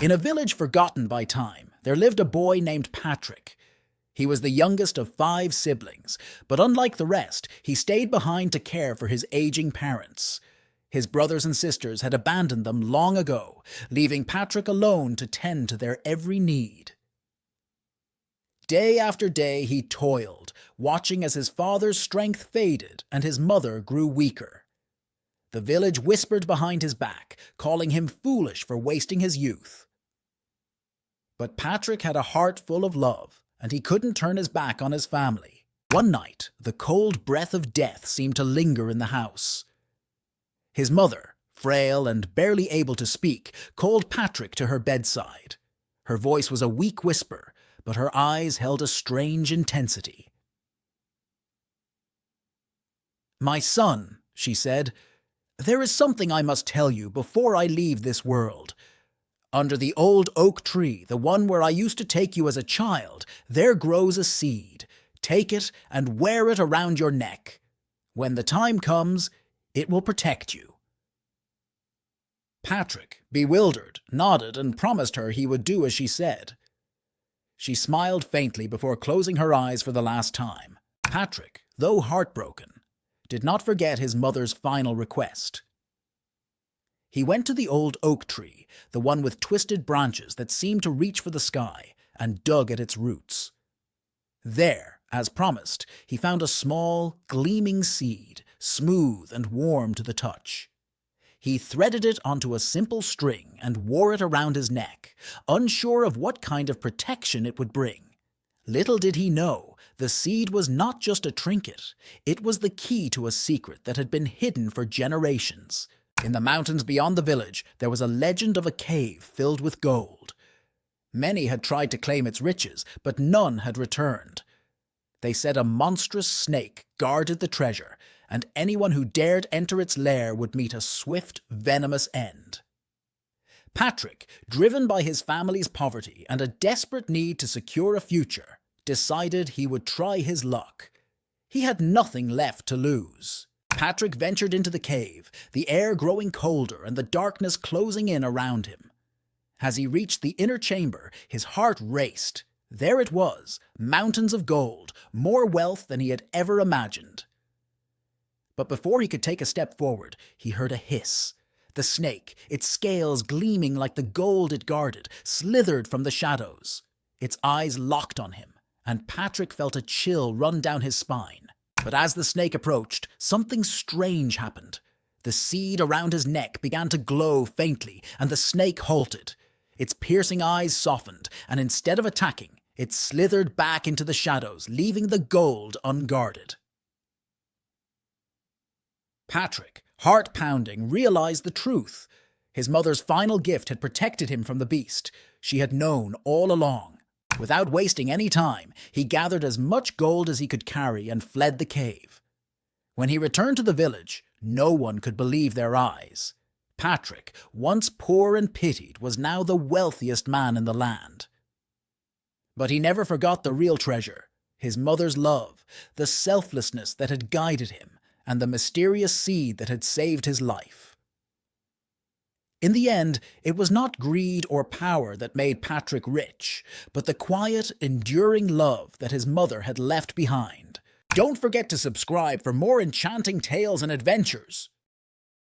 In a village forgotten by time, there lived a boy named Patrick. He was the youngest of 5 siblings, but unlike the rest, he stayed behind to care for his aging parents. His brothers and sisters had abandoned them long ago, leaving Patrick alone to tend to their every need. Day after day he toiled, watching as his father's strength faded and his mother grew weaker. The village whispered behind his back, calling him foolish for wasting his youth. But Patrick had a heart full of love, and he couldn't turn his back on his family. One night, the cold breath of death seemed to linger in the house. His mother, frail and barely able to speak, called Patrick to her bedside. Her voice was a weak whisper, but her eyes held a strange intensity. "My son," she said, "there is something I must tell you before I leave this world. Under the old oak tree, the one where I used to take you as a child, there grows a seed. Take it and wear it around your neck. When the time comes, it will protect you." Patrick, bewildered, nodded and promised her he would do as she said. She smiled faintly before closing her eyes for the last time. Patrick, though heartbroken, did not forget his mother's final request. He went to the old oak tree, the one with twisted branches that seemed to reach for the sky, and dug at its roots. There, as promised, he found a small, gleaming seed, smooth and warm to the touch. He threaded it onto a simple string and wore it around his neck, unsure of what kind of protection it would bring. Little did he know, the seed was not just a trinket, it was the key to a secret that had been hidden for generations. In the mountains beyond the village, there was a legend of a cave filled with gold. Many had tried to claim its riches, but none had returned. They said a monstrous snake guarded the treasure, and anyone who dared enter its lair would meet a swift, venomous end. Patrick, driven by his family's poverty and a desperate need to secure a future, decided he would try his luck. He had nothing left to lose. Patrick ventured into the cave, the air growing colder and the darkness closing in around him. As he reached the inner chamber, his heart raced. There it was, mountains of gold, more wealth than he had ever imagined. But before he could take a step forward, he heard a hiss. The snake, its scales gleaming like the gold it guarded, slithered from the shadows. Its eyes locked on him, and Patrick felt a chill run down his spine. But as the snake approached, something strange happened. The seed around his neck began to glow faintly, and the snake halted. Its piercing eyes softened, and instead of attacking, it slithered back into the shadows, leaving the gold unguarded. Patrick, heart-pounding, realized the truth. His mother's final gift had protected him from the beast. She had known all along. Without wasting any time, he gathered as much gold as he could carry and fled the cave. When he returned to the village, no one could believe their eyes. Patrick, once poor and pitied, was now the wealthiest man in the land. But he never forgot the real treasure, his mother's love, the selflessness that had guided him, and the mysterious seed that had saved his life. In the end, it was not greed or power that made Patrick rich, but the quiet, enduring love that his mother had left behind. Don't forget to subscribe for more enchanting tales and adventures.